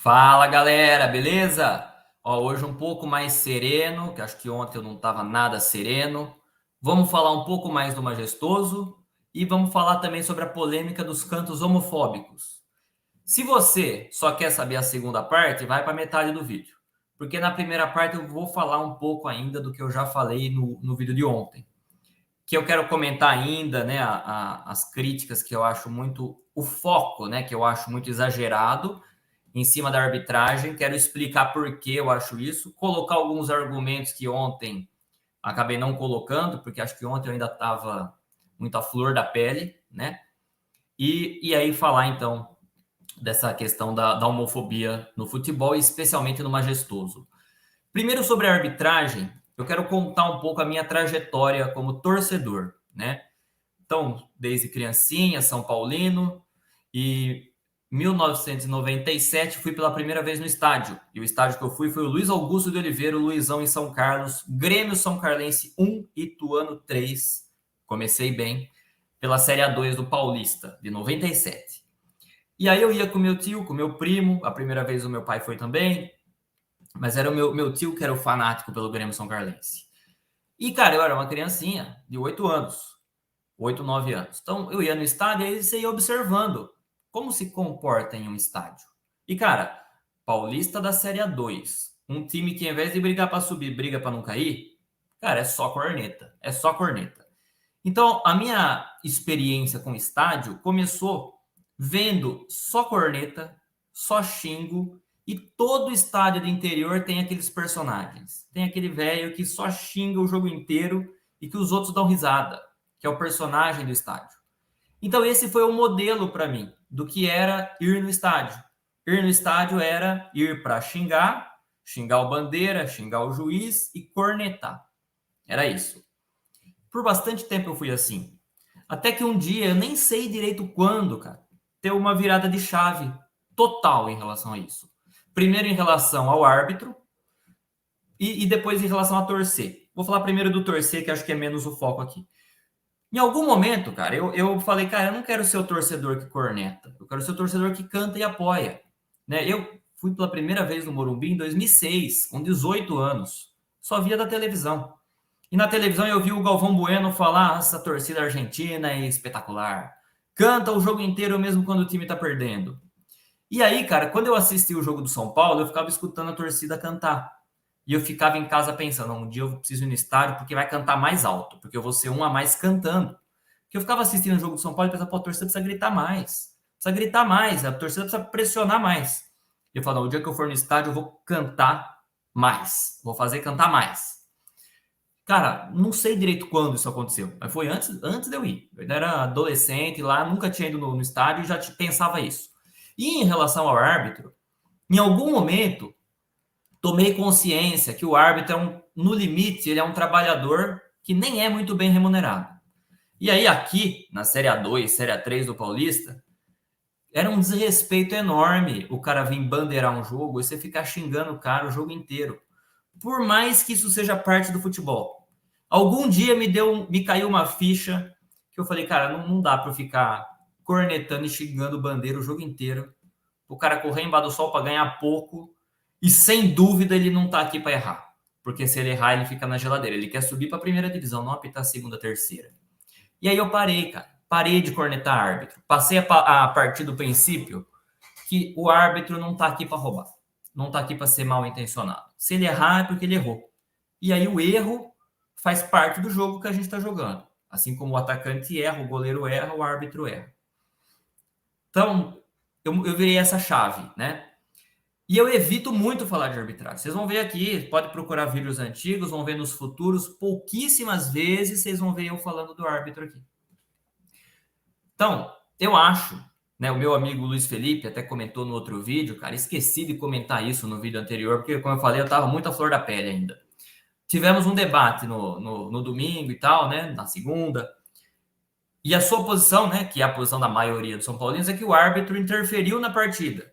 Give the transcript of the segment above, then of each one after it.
Fala galera, beleza? Hoje um pouco mais sereno, que acho que ontem eu não estava nada sereno. Vamos falar um pouco mais do majestoso e vamos falar também sobre a polêmica dos cantos homofóbicos. Se você só quer saber a segunda parte, vai para metade do vídeo, porque na primeira parte eu vou falar um pouco ainda do que eu já falei no vídeo de ontem, que eu quero comentar ainda, né, as críticas que eu acho muito, o foco, né, que eu acho muito exagerado em cima da arbitragem. Quero explicar por que eu acho isso, colocar alguns argumentos que ontem acabei não colocando, porque acho que ontem eu ainda estava muito à flor da pele, né? E aí falar então dessa questão da homofobia no futebol, especialmente no majestoso. Primeiro, sobre a arbitragem, eu quero contar um pouco a minha trajetória como torcedor, né? Então, desde criancinha, São Paulino, e 1997 fui pela primeira vez no estádio. E o estádio que eu fui foi o Luiz Augusto de Oliveira, o Luizão em São Carlos, Grêmio São Carlense 1, Ituano 3. Comecei bem pela Série A2 do Paulista, de 97. E aí eu ia com meu tio, com meu primo, a primeira vez o meu pai foi também, mas era o meu tio que era o fanático pelo Grêmio São Carlense. E, cara, eu era uma criancinha de 8 anos. 8, 9 anos. Então, eu ia no estádio e aí você ia observando como se comporta em um estádio. E, cara, Paulista da Série A2, um time que, ao invés de brigar para subir, briga para não cair, cara, é só corneta. É só corneta. Então, a minha experiência com estádio começou vendo só corneta, só xingo, e todo estádio do interior tem aqueles personagens. Tem aquele velho que só xinga o jogo inteiro e que os outros dão risada, que é o personagem do estádio. Então, esse foi o modelo para mim do que era ir no estádio. Ir no estádio era ir para xingar, xingar o bandeira, xingar o juiz e cornetar. Era isso. Por bastante tempo eu fui assim. Até que um dia, eu nem sei direito quando, cara, deu uma virada de chave total em relação a isso. Primeiro em relação ao árbitro e depois em relação a torcer. Vou falar primeiro do torcer, que acho que é menos o foco aqui. Em algum momento, cara, eu falei, cara, eu não quero ser o torcedor que corneta. Eu quero ser o torcedor que canta e apoia. Né? Eu fui pela primeira vez no Morumbi em 2006, com 18 anos. Só via da televisão. E na televisão eu vi o Galvão Bueno falar: essa torcida argentina é espetacular. Canta o jogo inteiro mesmo quando o time tá perdendo. E aí, cara, quando eu assisti o jogo do São Paulo, eu ficava escutando a torcida cantar. E eu ficava em casa pensando: um dia eu preciso ir no estádio porque vai cantar mais alto, porque eu vou ser um a mais cantando. Porque eu ficava assistindo o jogo do São Paulo e pensava: pô, a torcida precisa gritar mais. Precisa gritar mais, a torcida precisa pressionar mais. E eu falava: o dia que eu for no estádio, eu vou cantar mais. Vou fazer cantar mais. Cara, não sei direito quando isso aconteceu, mas foi antes de eu ir. Eu ainda era adolescente lá, nunca tinha ido no estádio e já pensava isso. E em relação ao árbitro, em algum momento, tomei consciência que o árbitro no limite, ele é um trabalhador que nem é muito bem remunerado. E aí aqui, na Série A2, Série A3 do Paulista, era um desrespeito enorme o cara vir bandeirar um jogo e você ficar xingando o cara o jogo inteiro. Por mais que isso seja parte do futebol. Algum dia me caiu uma ficha que eu falei, cara, não dá para eu ficar cornetando e xingando bandeira o jogo inteiro. O cara correr embaixo do sol para ganhar pouco e sem dúvida ele não tá aqui para errar. Porque se ele errar, ele fica na geladeira. Ele quer subir para a primeira divisão, não apitar a segunda, terceira. E aí eu parei, cara. Parei de cornetar árbitro. Passei a partir do princípio que o árbitro não tá aqui para roubar. Não tá aqui para ser mal intencionado. Se ele errar, é porque ele errou. E aí o erro faz parte do jogo que a gente está jogando. Assim como o atacante erra, o goleiro erra, o árbitro erra. Então, eu virei essa chave, né? E eu evito muito falar de arbitragem. Vocês vão ver aqui, pode procurar vídeos antigos, vão ver nos futuros, pouquíssimas vezes vocês vão ver eu falando do árbitro aqui. Então, eu acho, né, o meu amigo Luiz Felipe até comentou no outro vídeo, cara, esqueci de comentar isso no vídeo anterior, porque, como eu falei, eu estava muito à flor da pele ainda. Tivemos um debate no domingo e tal, né, na segunda, e a sua posição, né, que é a posição da maioria dos São Paulinos, é que o árbitro interferiu na partida.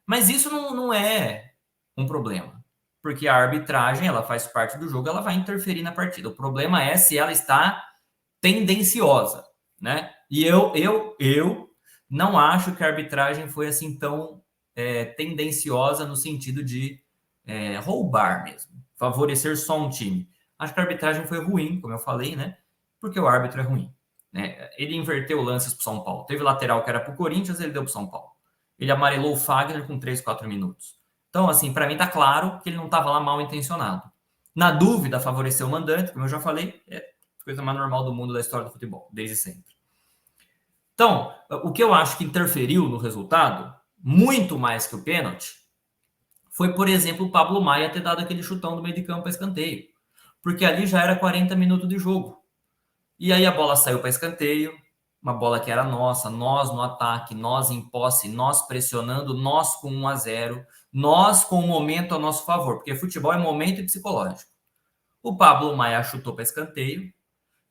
Mas isso não é um problema, porque a arbitragem, ela faz parte do jogo, ela vai interferir na partida. O problema é se ela está tendenciosa, né? E eu não acho que a arbitragem foi assim tão tendenciosa no sentido de roubar mesmo, favorecer só um time. Acho que a arbitragem foi ruim, como eu falei, né? Porque o árbitro é ruim. Né? Ele inverteu lances para o São Paulo. Teve lateral que era para o Corinthians, ele deu para o São Paulo. Ele amarelou o Fagner com 3, 4 minutos. Então, assim, para mim tá claro que ele não estava lá mal intencionado. Na dúvida, favoreceu o mandante, como eu já falei, é a coisa mais normal do mundo da história do futebol, desde sempre. Então, o que eu acho que interferiu no resultado, muito mais que o pênalti, foi, por exemplo, o Pablo Maia ter dado aquele chutão do meio de campo para escanteio. Porque ali já era 40 minutos de jogo. E aí a bola saiu para escanteio, uma bola que era nossa, nós no ataque, nós em posse, nós pressionando, nós com 1-0, nós com o momento a nosso favor, porque futebol é momento e psicológico. O Pablo Maia chutou para escanteio,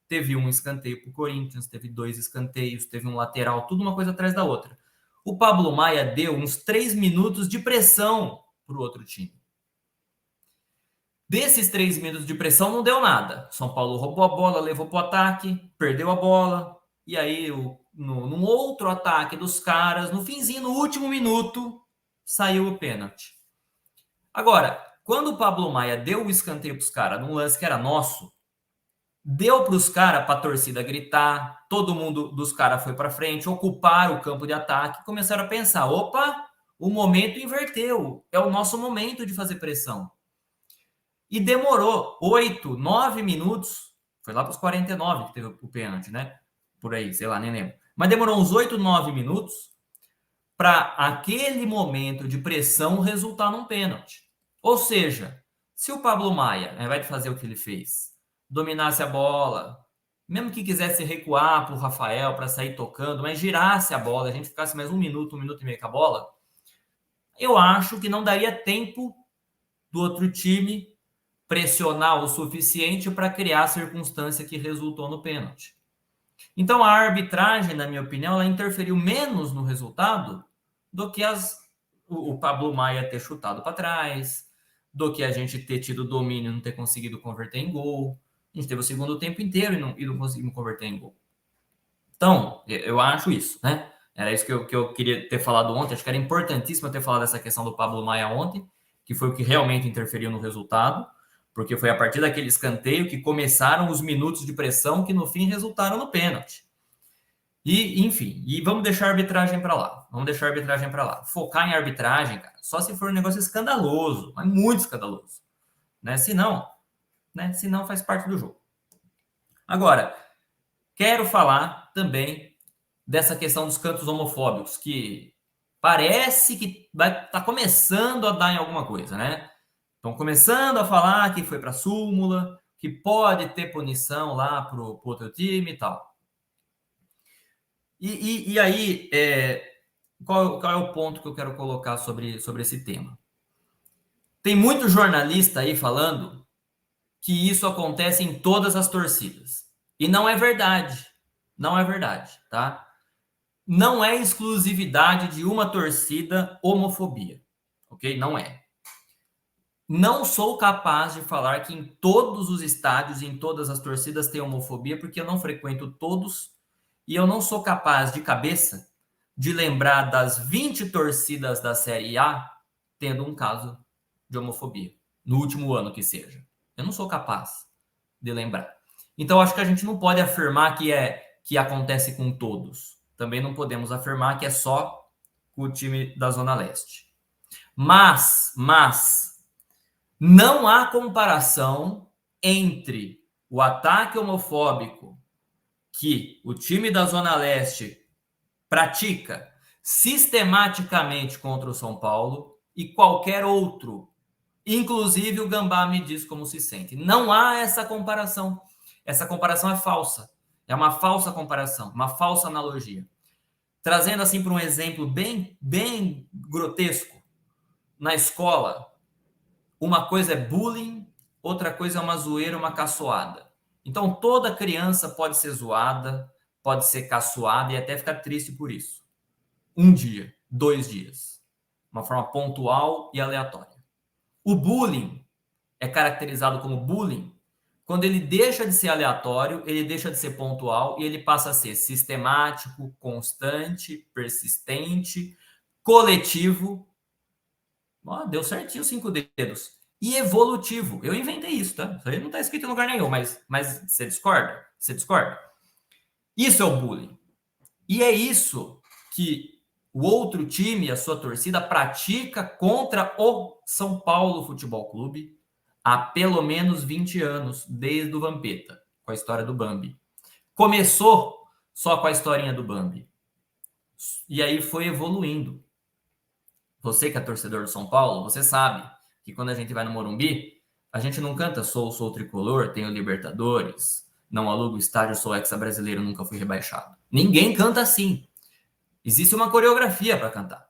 teve um escanteio para o Corinthians, teve 2 escanteios, teve um lateral, tudo uma coisa atrás da outra. O Pablo Maia deu uns 3 minutos de pressão para o outro time. Desses 3 minutos de pressão não deu nada. São Paulo roubou a bola, levou para o ataque, perdeu a bola. E aí, num outro ataque dos caras, no finzinho, no último minuto, saiu o pênalti. Agora, quando o Pablo Maia deu o escanteio para os caras, num lance que era nosso, deu para os caras, para a torcida gritar, todo mundo dos caras foi para frente, ocuparam o campo de ataque, começaram a pensar, opa, o momento inverteu, é o nosso momento de fazer pressão. E demorou 8, 9 minutos. Foi lá para os 49 que teve o pênalti, né? Por aí, sei lá, nem lembro. Mas demorou uns 8, 9 minutos para aquele momento de pressão resultar num pênalti. Ou seja, se o Pablo Maia, ao invés de fazer o que ele fez, dominasse a bola, mesmo que quisesse recuar para o Rafael para sair tocando, mas girasse a bola, a gente ficasse mais 1 minuto, 1 minuto e meio com a bola, eu acho que não daria tempo do outro time pressionar o suficiente para criar a circunstância que resultou no pênalti. Então, a arbitragem, na minha opinião, ela interferiu menos no resultado do que o Pablo Maia ter chutado para trás, do que a gente ter tido domínio e não ter conseguido converter em gol. A gente teve o segundo tempo inteiro e não conseguimos converter em gol. Então, eu acho isso, né? Era isso que eu queria ter falado ontem. Acho que era importantíssimo eu ter falado dessa questão do Pablo Maia ontem, que foi o que realmente interferiu no resultado, porque foi a partir daquele escanteio que começaram os minutos de pressão que no fim resultaram no pênalti. E, enfim, vamos deixar a arbitragem para lá. Vamos deixar a arbitragem para lá. Focar em arbitragem, cara, só se for um negócio escandaloso, mas muito escandaloso. Né? Se não faz parte do jogo. Agora, quero falar também dessa questão dos cantos homofóbicos, que parece que tá começando a dar em alguma coisa, né? Estão começando a falar que foi para a súmula, que pode ter punição lá para o outro time e tal. E aí, qual é o ponto que eu quero colocar sobre esse tema? Tem muito jornalista aí falando que isso acontece em todas as torcidas. E não é verdade. Não é verdade, tá? Não é exclusividade de uma torcida homofobia, ok? Não é. Não sou capaz de falar que em todos os estádios, em todas as torcidas tem homofobia, porque eu não frequento todos e eu não sou capaz de cabeça de lembrar das 20 torcidas da Série A tendo um caso de homofobia, no último ano que seja. Eu não sou capaz de lembrar. Então, acho que a gente não pode afirmar que acontece com todos. Também não podemos afirmar que é só com o time da Zona Leste. Mas não há comparação entre o ataque homofóbico que o time da Zona Leste pratica sistematicamente contra o São Paulo e qualquer outro. Inclusive o Gambá me diz como se sente. Não há essa comparação. Essa comparação é falsa. É uma falsa comparação, uma falsa analogia. Trazendo assim para um exemplo bem grotesco. Na escola, uma coisa é bullying, outra coisa é uma zoeira, uma caçoada. Então, toda criança pode ser zoada, pode ser caçoada e até ficar triste por isso. 1 dia, 2 dias. Uma forma pontual e aleatória. O bullying é caracterizado como bullying quando ele deixa de ser aleatório, ele deixa de ser pontual e ele passa a ser sistemático, constante, persistente, coletivo Ó, deu certinho 5 dedos. E evolutivo. Eu inventei isso, tá? Isso aí não tá escrito em lugar nenhum, mas você discorda? Você discorda? Isso é o bullying. E é isso que o outro time, a sua torcida, pratica contra o São Paulo Futebol Clube há pelo menos 20 anos, desde o Vampeta, com a história do Bambi. Começou só com a historinha do Bambi. E aí foi evoluindo. Você que é torcedor do São Paulo, você sabe que quando a gente vai no Morumbi, a gente não canta sou tricolor, tenho Libertadores, não alugo estádio, sou hexa-brasileiro, nunca fui rebaixado. Ninguém canta assim. Existe uma coreografia para cantar.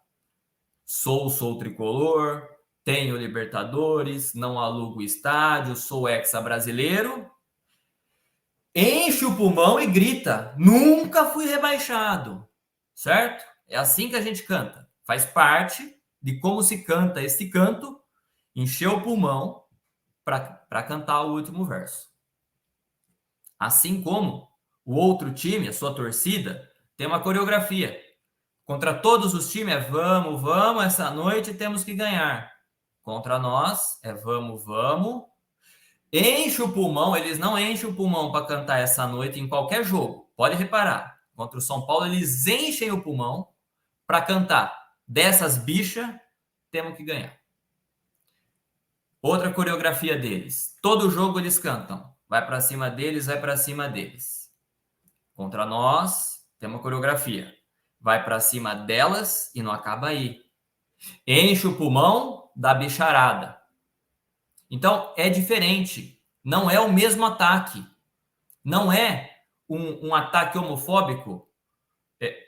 Sou tricolor, tenho Libertadores, não alugo estádio, sou hexa-brasileiro. Enche o pulmão e grita: nunca fui rebaixado. Certo? É assim que a gente canta. Faz parte de como se canta esse canto, encher o pulmão para cantar o último verso. Assim como o outro time, a sua torcida, tem uma coreografia. Contra todos os times é vamos, vamos, essa noite temos que ganhar. Contra nós é vamos, vamos. Enche o pulmão, eles não enchem o pulmão para cantar essa noite em qualquer jogo. Pode reparar. Contra o São Paulo, eles enchem o pulmão para cantar. Dessas bichas, temos que ganhar. Outra coreografia deles. Todo jogo eles cantam. Vai para cima deles, vai para cima deles. Contra nós, tem uma coreografia. Vai para cima delas e não acaba aí. Enche o pulmão da bicharada. Então, é diferente. Não é o mesmo ataque. Não é um ataque homofóbico.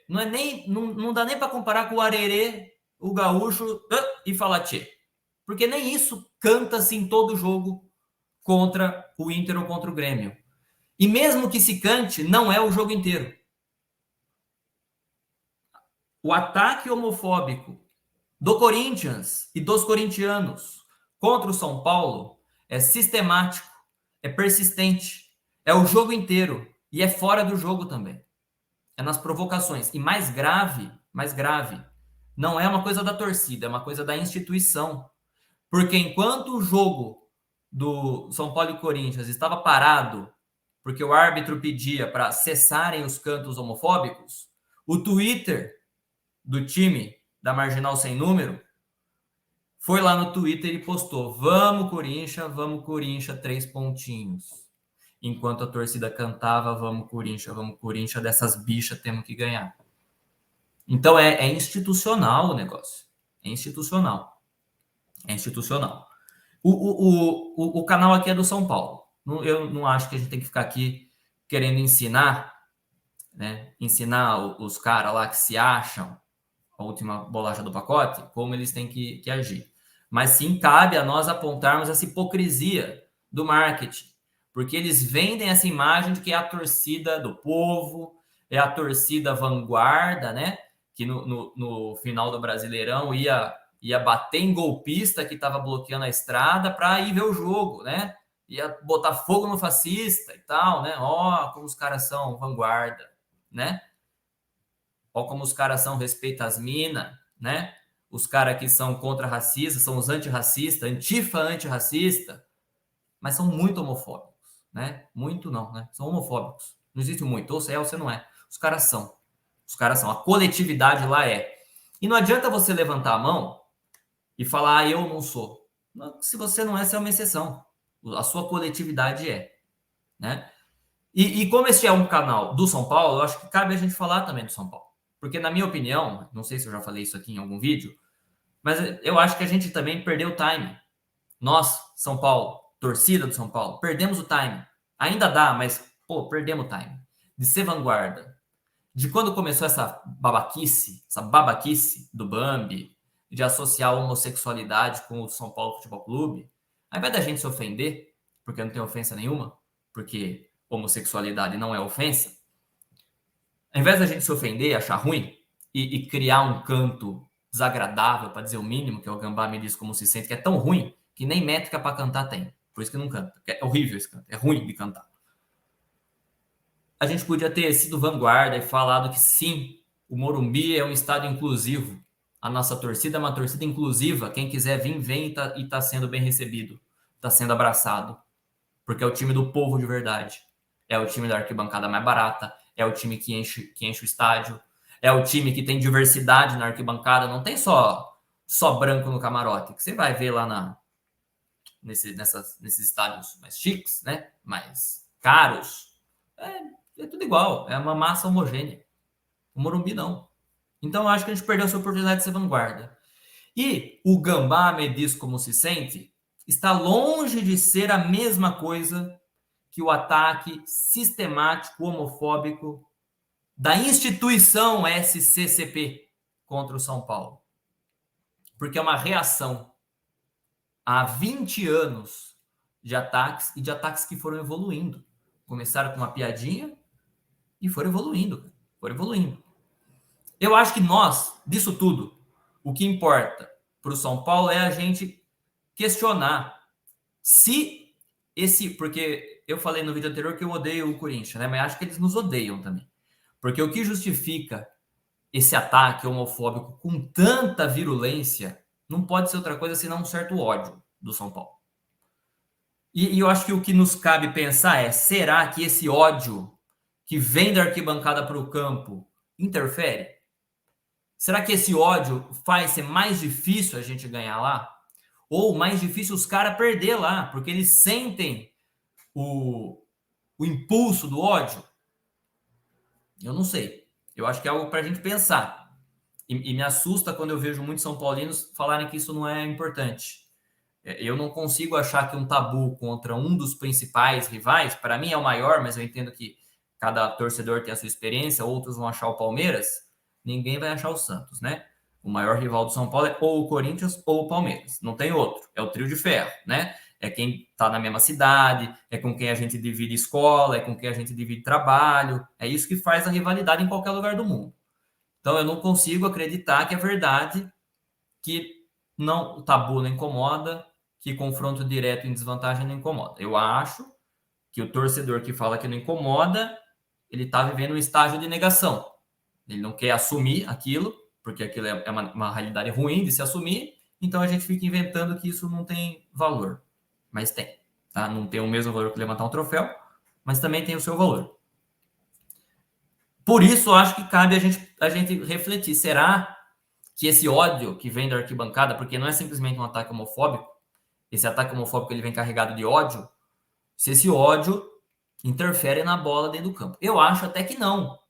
Não, é nem, não dá nem para comparar com o Arerê, o Gaúcho e falar tchê. Porque nem isso canta-se em todo jogo contra o Inter ou contra o Grêmio. E mesmo que se cante, não é o jogo inteiro. O ataque homofóbico do Corinthians e dos corintianos contra o São Paulo é sistemático, é persistente, é o jogo inteiro e é fora do jogo também. É nas provocações. E mais grave, não é uma coisa da torcida, é uma coisa da instituição. Porque enquanto o jogo do São Paulo e Corinthians estava parado, porque o árbitro pedia para cessarem os cantos homofóbicos, o Twitter do time da Marginal Sem Número foi lá no Twitter e postou: vamos, Corinthians, 3 pontinhos. Enquanto a torcida cantava: vamos, Corinthians, dessas bichas temos que ganhar. Então é institucional o negócio. É institucional. É institucional. O canal aqui é do São Paulo. Eu não acho que a gente tem que ficar aqui querendo ensinar, né? Ensinar os caras lá que se acham a última bolacha do pacote, como eles têm que agir. Mas sim cabe a nós apontarmos essa hipocrisia do marketing, porque eles vendem essa imagem de que é a torcida do povo, é a torcida vanguarda, né? Que no final do Brasileirão ia bater em golpista que estava bloqueando a estrada para ir ver o jogo, né? Ia botar fogo no fascista e tal, né? Ó, como os caras são vanguarda, né? Ó como os caras são respeita as minas, né? Os caras que são contra racistas, são os antirracistas, antifa antirracista, mas são muito homofóbicos, né? Muito não, né? São homofóbicos. Não existe muito, ou você é ou você não é. Os caras são. Os caras são. A coletividade lá é. E não adianta você levantar a mão e falar, ah, eu não sou. Se você não é, você é uma exceção. A sua coletividade é, né? E como este é um canal do São Paulo, eu acho que cabe a gente falar também do São Paulo. Porque, na minha opinião, não sei se eu já falei isso aqui em algum vídeo, mas eu acho que a gente também perdeu o time. Nós, São Paulo, torcida do São Paulo, perdemos o time. Ainda dá, mas, pô, perdemos o time. De ser vanguarda. De quando começou essa babaquice do Bambi, de associar a homossexualidade com o São Paulo Futebol Clube, ao invés da gente se ofender, porque não tem ofensa nenhuma, porque homossexualidade não é ofensa, ao invés da gente se ofender, achar ruim e criar um canto desagradável, para dizer o mínimo, que é o Gambá me diz como se sente, que é tão ruim que nem métrica para cantar tem. Por isso que não canta. É horrível esse canto. É ruim de cantar. A gente podia ter sido vanguarda e falado que sim, o Morumbi é um estádio inclusivo. A nossa torcida é uma torcida inclusiva. Quem quiser vir, vem e tá sendo bem recebido. Tá sendo abraçado. Porque é o time do povo de verdade. É o time da arquibancada mais barata. É o time que enche o estádio. É o time que tem diversidade na arquibancada. Não tem só branco no camarote. Que você vai ver lá nesses estádios mais chiques, né? Mais caros. É tudo igual. É uma massa homogênea. O Morumbi não. Então, eu acho que a gente perdeu essa oportunidade de ser vanguarda. E o Gambá me diz como se sente, está longe de ser a mesma coisa que o ataque sistemático homofóbico da instituição SCCP contra o São Paulo. Porque é uma reação a 20 anos de ataques e de ataques que foram evoluindo. Começaram com uma piadinha e foram evoluindo. Eu acho que nós, disso tudo, o que importa para o São Paulo é a gente questionar se porque eu falei no vídeo anterior que eu odeio o Corinthians, né? Mas acho que eles nos odeiam também. Porque o que justifica esse ataque homofóbico com tanta virulência não pode ser outra coisa senão um certo ódio do São Paulo. E eu acho que o que nos cabe pensar é: será que esse ódio que vem da arquibancada para o campo interfere? Será que esse ódio faz ser mais difícil a gente ganhar lá? Ou mais difícil os caras perder lá, porque eles sentem o impulso do ódio? Eu não sei. Eu acho que é algo para a gente pensar. E me assusta quando eu vejo muitos São Paulinos falarem que isso não é importante. Eu não consigo achar que um tabu contra um dos principais rivais, para mim é o maior, mas eu entendo que cada torcedor tem a sua experiência, outros vão achar o Palmeiras, ninguém vai achar o Santos, né? O maior rival do São Paulo é ou o Corinthians ou o Palmeiras, não tem outro, é o trio de ferro, né? É quem está na mesma cidade, é com quem a gente divide escola, é com quem a gente divide trabalho, é isso que faz a rivalidade em qualquer lugar do mundo. Então eu não consigo acreditar que é verdade que não, o tabu não incomoda, que confronto direto em desvantagem não incomoda. Eu acho que o torcedor que fala que não incomoda, ele está vivendo um estágio de negação. Ele não quer assumir aquilo, porque aquilo é uma realidade ruim de se assumir, então a gente fica inventando que isso não tem valor. Mas tem. Tá? Não tem o mesmo valor que levantar um troféu, mas também tem o seu valor. Por isso, eu acho que cabe a gente refletir. Será que esse ódio que vem da arquibancada, porque não é simplesmente um ataque homofóbico, esse ataque homofóbico ele vem carregado de ódio, se esse ódio interfere na bola dentro do campo? Eu acho até que não.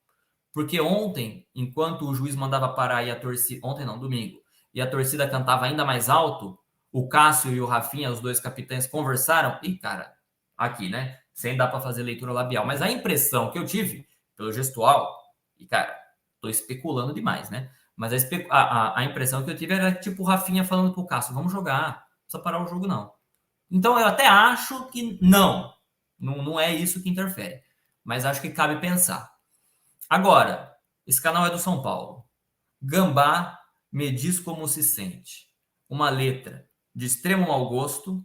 Porque ontem, enquanto o juiz mandava parar e a torcida... Ontem não, domingo. E a torcida cantava ainda mais alto, o Cássio e o Rafinha, os dois capitães, conversaram. E, cara, aqui, né? Sem dar para fazer leitura labial. Mas a impressão que eu tive, pelo gestual, e, cara, tô especulando demais, né? Mas a impressão que eu tive era tipo o Rafinha falando pro Cássio, vamos jogar, não precisa parar o jogo, não. Então eu até acho que não é isso que interfere. Mas acho que cabe pensar. Agora, esse canal é do São Paulo. Gambá me diz como se sente. Uma letra de extremo mau gosto,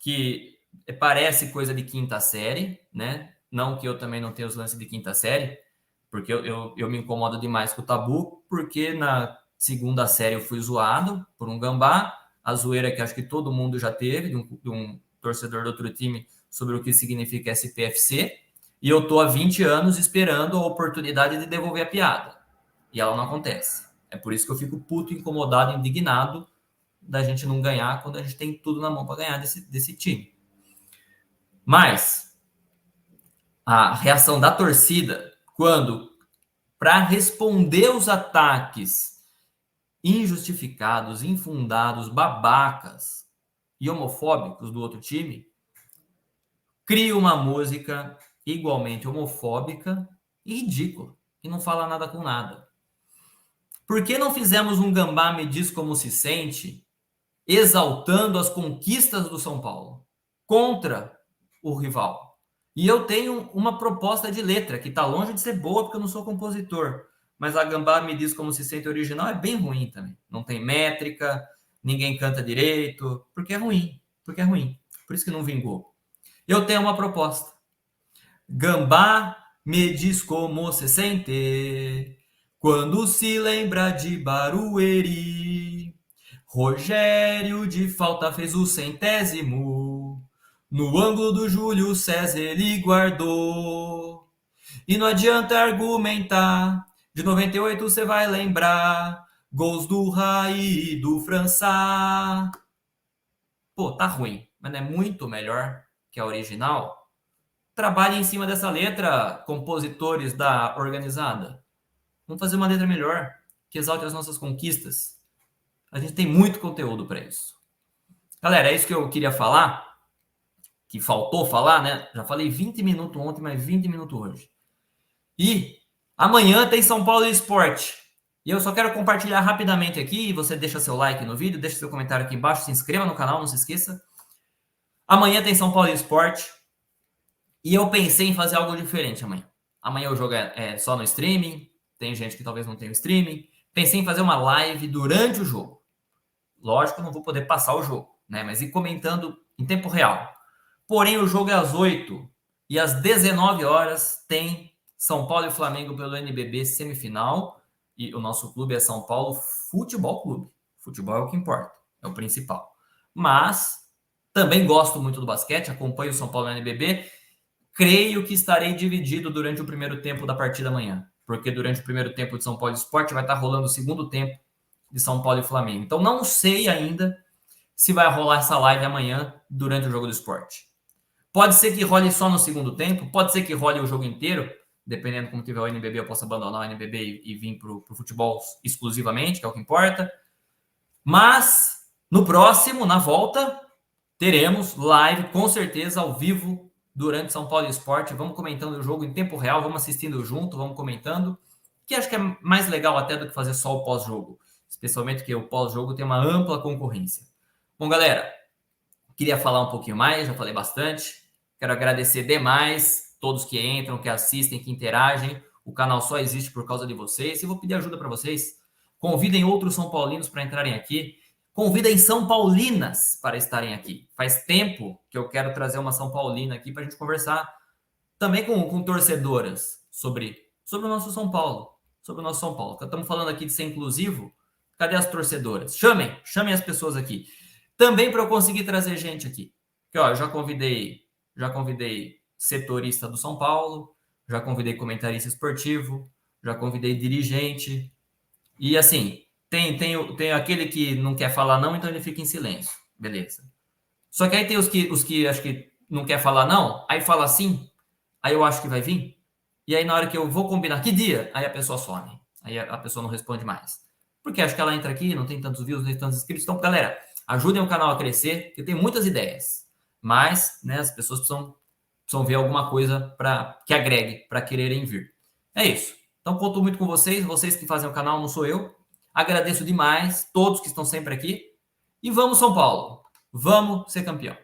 que parece coisa de quinta série, né? Não que eu também não tenha os lances de quinta série, porque eu me incomodo demais com o tabu, porque na segunda série eu fui zoado por um gambá, a zoeira que acho que todo mundo já teve, de um torcedor do outro time, sobre o que significa SPFC, e eu tô há 20 anos esperando a oportunidade de devolver a piada. E ela não acontece. É por isso que eu fico puto, incomodado, indignado da gente não ganhar quando a gente tem tudo na mão para ganhar desse time. Mas a reação da torcida, quando, para responder os ataques injustificados, infundados, babacas e homofóbicos do outro time, cria uma música igualmente homofóbica e ridícula, que não fala nada com nada. Por que não fizemos um Gambá me diz como se sente, exaltando as conquistas do São Paulo contra o rival? E eu tenho uma proposta de letra que está longe de ser boa, porque eu não sou compositor, mas a Gambá me diz como se sente original é bem ruim também. Não tem métrica, ninguém canta direito, porque é ruim, por isso que não vingou. Eu tenho uma proposta. Gambá me diz como se sente Quando se lembra de Barueri, Rogério de falta fez o 100º. No ângulo do Júlio César ele guardou. E não adianta argumentar, de 98 você vai lembrar. Gols do Raí e do França. Pô, tá ruim, mas não é muito melhor que a original? Trabalhe em cima dessa letra, compositores da organizada. Vamos fazer uma letra melhor, que exalte as nossas conquistas. A gente tem muito conteúdo para isso. Galera, é isso que eu queria falar, que faltou falar, né? Já falei 20 minutos ontem, mas 20 minutos hoje. E amanhã tem São Paulo Sport. E eu só quero compartilhar rapidamente aqui. Você deixa seu like no vídeo, deixa seu comentário aqui embaixo, se inscreva no canal, não se esqueça. Amanhã tem São Paulo Sport. E eu pensei em fazer algo diferente amanhã. Amanhã o jogo é só no streaming. Tem gente que talvez não tenha streaming. Pensei em fazer uma live durante o jogo. Lógico, eu não vou poder passar o jogo, né? Mas ir comentando em tempo real. Porém, o jogo é às 8 e às 19 horas tem São Paulo e Flamengo pelo NBB semifinal. E o nosso clube é São Paulo Futebol Clube. Futebol é o que importa, é o principal. Mas também gosto muito do basquete, acompanho o São Paulo no NBB. Creio que estarei dividido durante o primeiro tempo da partida amanhã. Porque durante o primeiro tempo de São Paulo Sport vai estar rolando o segundo tempo de São Paulo e Flamengo. Então não sei ainda se vai rolar essa live amanhã durante o jogo do esporte. Pode ser que role só no segundo tempo, pode ser que role o jogo inteiro, dependendo como tiver o NBB, eu posso abandonar o NBB e vir para o futebol exclusivamente, que é o que importa. Mas no próximo, na volta, teremos live, com certeza, ao vivo, durante São Paulo Esporte. Vamos comentando o jogo em tempo real, vamos assistindo junto, vamos comentando, que acho que é mais legal até do que fazer só o pós-jogo, especialmente que o pós-jogo tem uma ampla concorrência. Bom, galera, queria falar um pouquinho mais, já falei bastante. Quero agradecer demais todos que entram, que assistem, que interagem. O canal só existe por causa de vocês. E vou pedir ajuda para vocês. Convidem outros São Paulinos para entrarem aqui. Convidem São Paulinas para estarem aqui. Faz tempo que eu quero trazer uma São Paulina aqui para a gente conversar também com torcedoras sobre o nosso São Paulo. Sobre o nosso São Paulo. Estamos falando aqui de ser inclusivo. Cadê as torcedoras? Chamem as pessoas aqui. Também para eu conseguir trazer gente aqui. Porque, ó, eu já convidei setorista do São Paulo, já convidei comentarista esportivo, já convidei dirigente. E assim, tem aquele que não quer falar não, então ele fica em silêncio. Beleza. Só que aí tem os que acho que não quer falar não, aí fala sim, aí eu acho que vai vir. E aí na hora que eu vou combinar que dia, aí a pessoa some. Aí a pessoa não responde mais. Porque acho que ela entra aqui, não tem tantos views, não tem tantos inscritos. Então, galera, ajudem o canal a crescer, que eu tenho muitas ideias. Mas, né, as pessoas precisam ver alguma coisa que agregue, para quererem vir. É isso. Então, conto muito com vocês que fazem o canal, não sou eu. Agradeço demais todos que estão sempre aqui. E vamos, São Paulo. Vamos ser campeão.